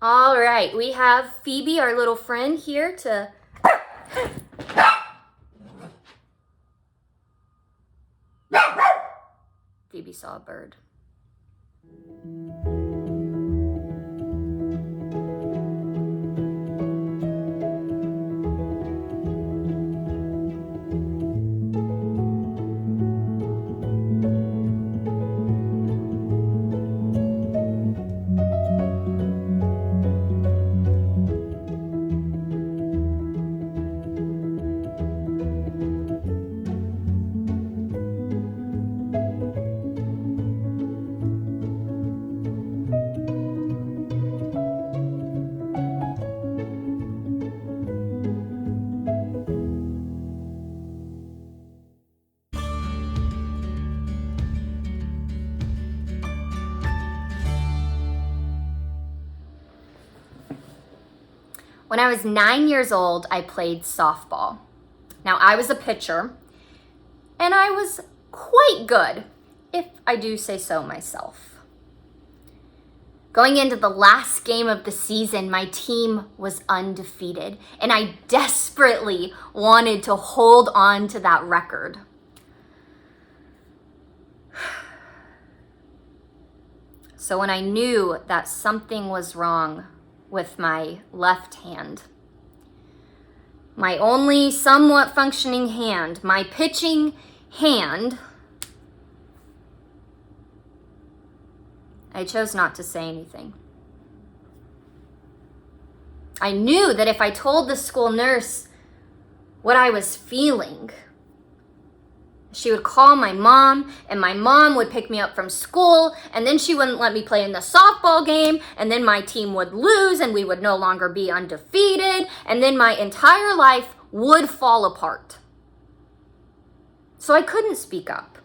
All right, we have Phoebe, our little friend, here to... Phoebe saw a bird. When I was 9 years old, I played softball. Now, I was a pitcher, and I was quite good, if I do say so myself. Going into the last game of the season, my team was undefeated, and I desperately wanted to hold on to that record. So when I knew that something was wrong with my left hand, my only somewhat functioning hand, my pitching hand, I chose not to say anything. I knew that if I told the school nurse what I was feeling, she would call my mom, and my mom would pick me up from school, and then she wouldn't let me play in the softball game, and then my team would lose, and we would no longer be undefeated, and then my entire life would fall apart. So I couldn't speak up,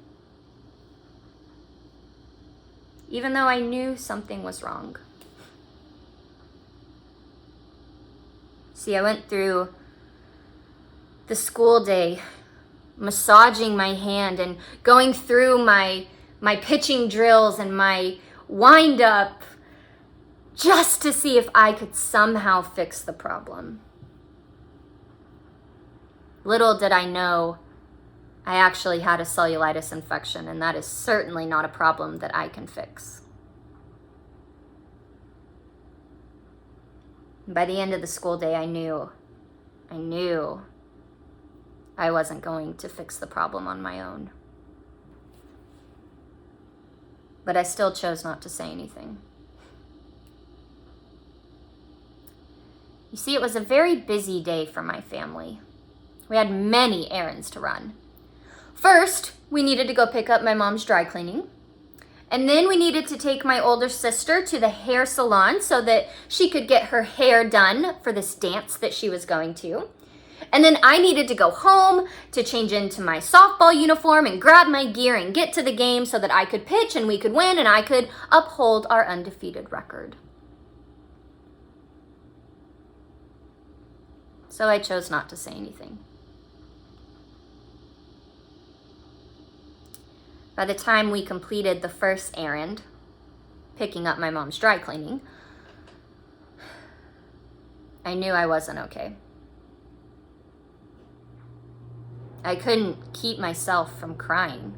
even though I knew something was wrong. See, I went through the school day massaging my hand and going through my pitching drills and my wind-up just to see if I could somehow fix the problem. Little did I know I actually had a cellulitis infection, and that is certainly not a problem that I can fix. By the end of the school day, I knew I wasn't going to fix the problem on my own. But I still chose not to say anything. You see, it was a very busy day for my family. We had many errands to run. First, we needed to go pick up my mom's dry cleaning. And then we needed to take my older sister to the hair salon so that she could get her hair done for this dance that she was going to. And then I needed to go home to change into my softball uniform and grab my gear and get to the game so that I could pitch and we could win and I could uphold our undefeated record. So I chose not to say anything. By the time we completed the first errand, picking up my mom's dry cleaning, I knew I wasn't okay. I couldn't keep myself from crying,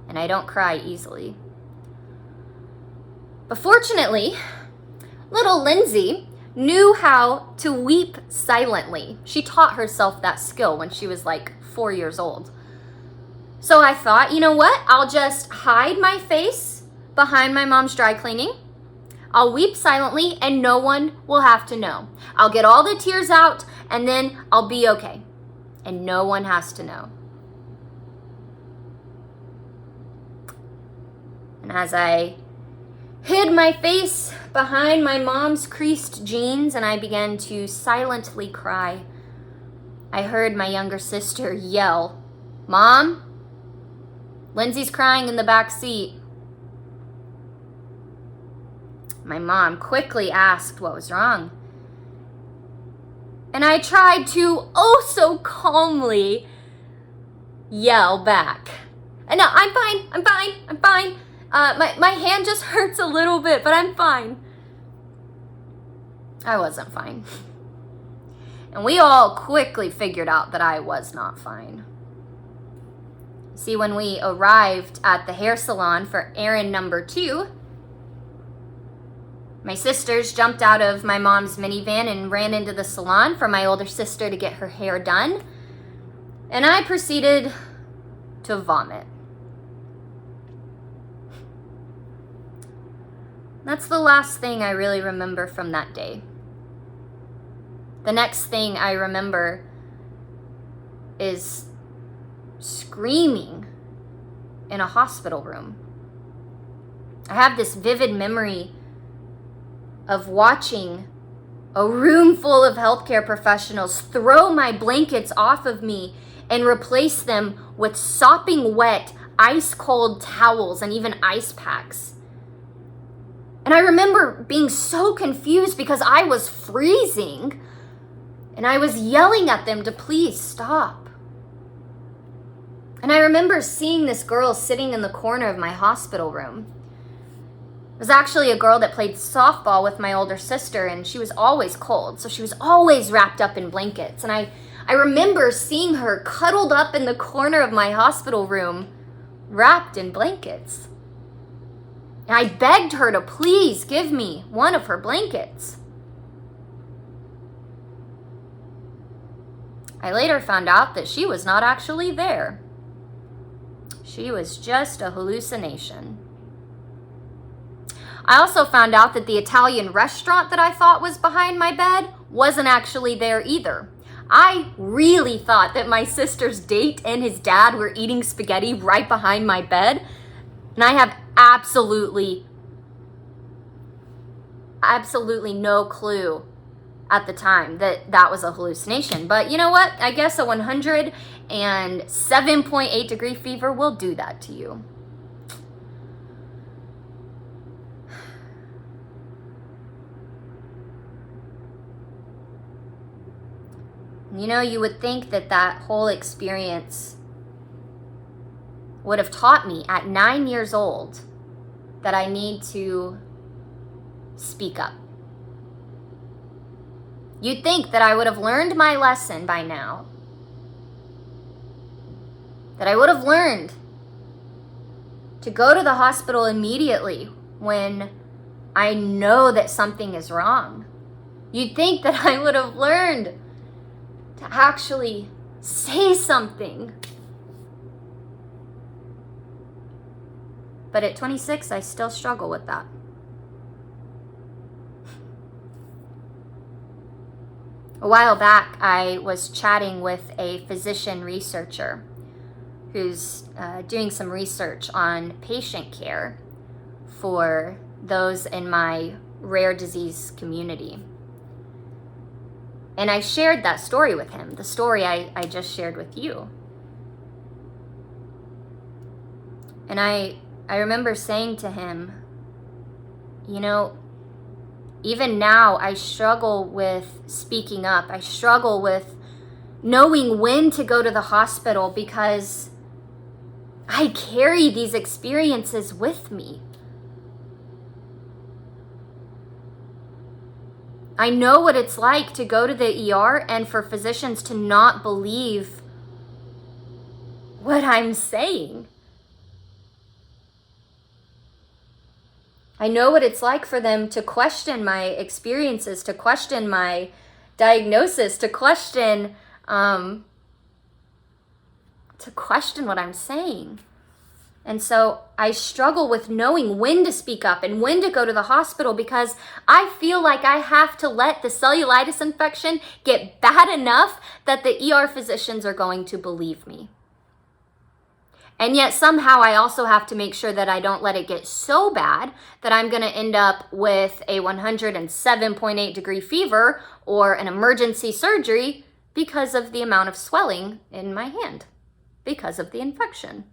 and I don't cry easily. But fortunately, little Lindsay knew how to weep silently. She taught herself that skill when she was like 4 years old. So I thought, you know what? I'll just hide my face behind my mom's dry cleaning. I'll weep silently and no one will have to know. I'll get all the tears out and then I'll be okay. And no one has to know. And as I hid my face behind my mom's creased jeans and I began to silently cry, I heard my younger sister yell, "Mom, Lindsay's crying in the back seat." My mom quickly asked what was wrong. And I tried to, oh so calmly, yell back. And no, I'm fine. My hand just hurts a little bit, but I'm fine. I wasn't fine. And we all quickly figured out that I was not fine. See, when we arrived at the hair salon for errand number 2, my sisters jumped out of my mom's minivan and ran into the salon for my older sister to get her hair done. And I proceeded to vomit. That's the last thing I really remember from that day. The next thing I remember is screaming in a hospital room. I have this vivid memory of watching a room full of healthcare professionals throw my blankets off of me and replace them with sopping wet, ice-cold towels and even ice packs. And I remember being so confused because I was freezing and I was yelling at them to please stop. And I remember seeing this girl sitting in the corner of my hospital room. It was actually a girl that played softball with my older sister, and she was always cold, so she was always wrapped up in blankets. And I remember seeing her cuddled up in the corner of my hospital room, wrapped in blankets. And I begged her to please give me one of her blankets. I later found out that she was not actually there. She was just a hallucination. I also found out that the Italian restaurant that I thought was behind my bed wasn't actually there either. I really thought that my sister's date and his dad were eating spaghetti right behind my bed. And I have absolutely no clue at the time that that was a hallucination. But you know what? I guess a 107.8 degree fever will do that to you. You know, you would think that that whole experience would have taught me at 9 years old that I need to speak up. You'd think that I would have learned my lesson by now. That I would have learned to go to the hospital immediately when I know that something is wrong. You'd think that I would have learned to actually say something. But at 26, I still struggle with that. A while back, I was chatting with a physician researcher who's doing some research on patient care for those in my rare disease community. And I shared that story with him, the story I just shared with you. And I remember saying to him, you know, even now I struggle with speaking up. I struggle with knowing when to go to the hospital because I carry these experiences with me. I know what it's like to go to the ER and for physicians to not believe what I'm saying. I know what it's like for them to question my experiences, to question my diagnosis, to question what I'm saying. And so I struggle with knowing when to speak up and when to go to the hospital because I feel like I have to let the cellulitis infection get bad enough that the ER physicians are going to believe me. And yet somehow I also have to make sure that I don't let it get so bad that I'm going to end up with a 107.8 degree fever or an emergency surgery because of the amount of swelling in my hand, because of the infection.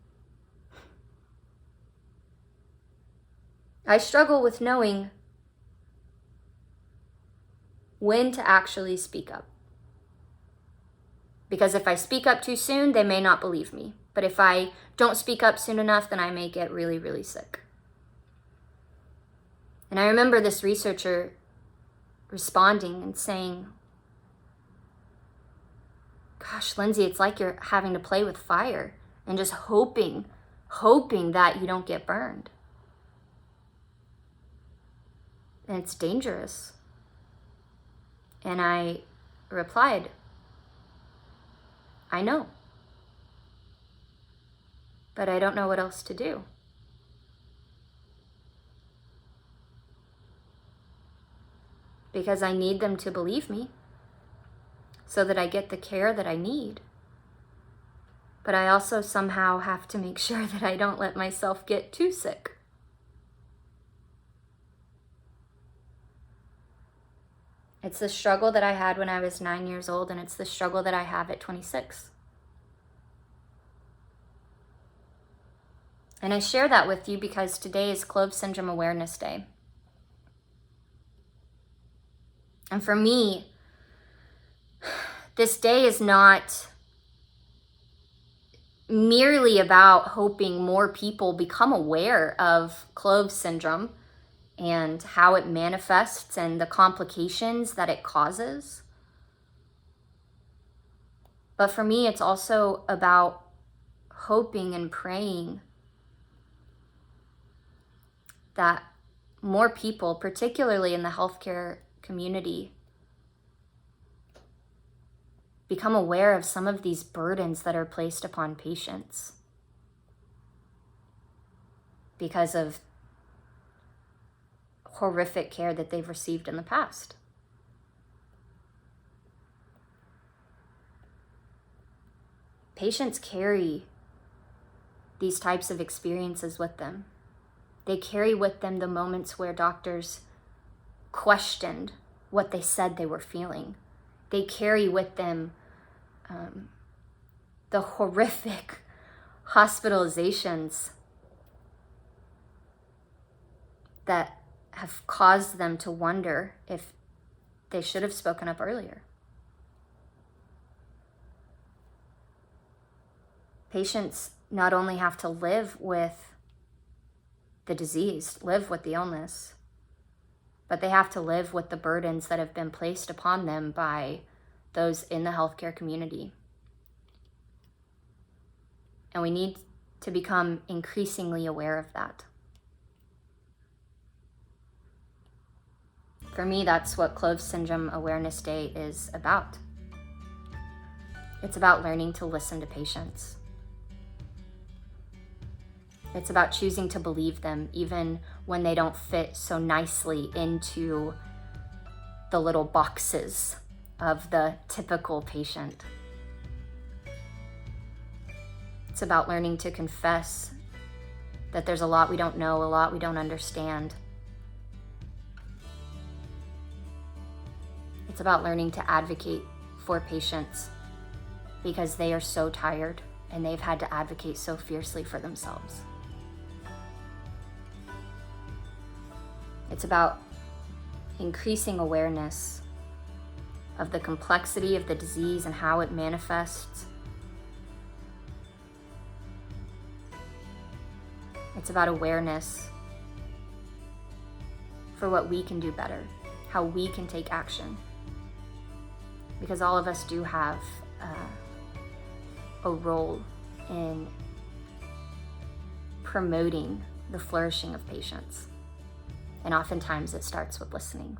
I struggle with knowing when to actually speak up. Because if I speak up too soon, they may not believe me. But if I don't speak up soon enough, then I may get really, really sick. And I remember this researcher responding and saying, gosh, Lindsay, it's like you're having to play with fire and just hoping that you don't get burned. And it's dangerous. And I replied, I know, but I don't know what else to do. Because I need them to believe me so that I get the care that I need. But I also somehow have to make sure that I don't let myself get too sick. It's the struggle that I had when I was 9 years old, and it's the struggle that I have at 26. And I share that with you because today is CLOVES Syndrome Awareness Day. And for me, this day is not merely about hoping more people become aware of CLOVES syndrome and how it manifests and the complications that it causes. But for me, it's also about hoping and praying that more people, particularly in the healthcare community, become aware of some of these burdens that are placed upon patients because of horrific care that they've received in the past. Patients carry these types of experiences with them. They carry with them the moments where doctors questioned what they said they were feeling. They carry with them the horrific hospitalizations that have caused them to wonder if they should have spoken up earlier. Patients not only have to live with the disease, live with the illness, but they have to live with the burdens that have been placed upon them by those in the healthcare community. And we need to become increasingly aware of that. For me, that's what CLOVES Syndrome Awareness Day is about. It's about learning to listen to patients. It's about choosing to believe them even when they don't fit so nicely into the little boxes of the typical patient. It's about learning to confess that there's a lot we don't know, a lot we don't understand. It's about learning to advocate for patients because they are so tired and they've had to advocate so fiercely for themselves. It's about increasing awareness of the complexity of the disease and how it manifests. It's about awareness for what we can do better, how we can take action. Because all of us do have a role in promoting the flourishing of patients. And oftentimes it starts with listening.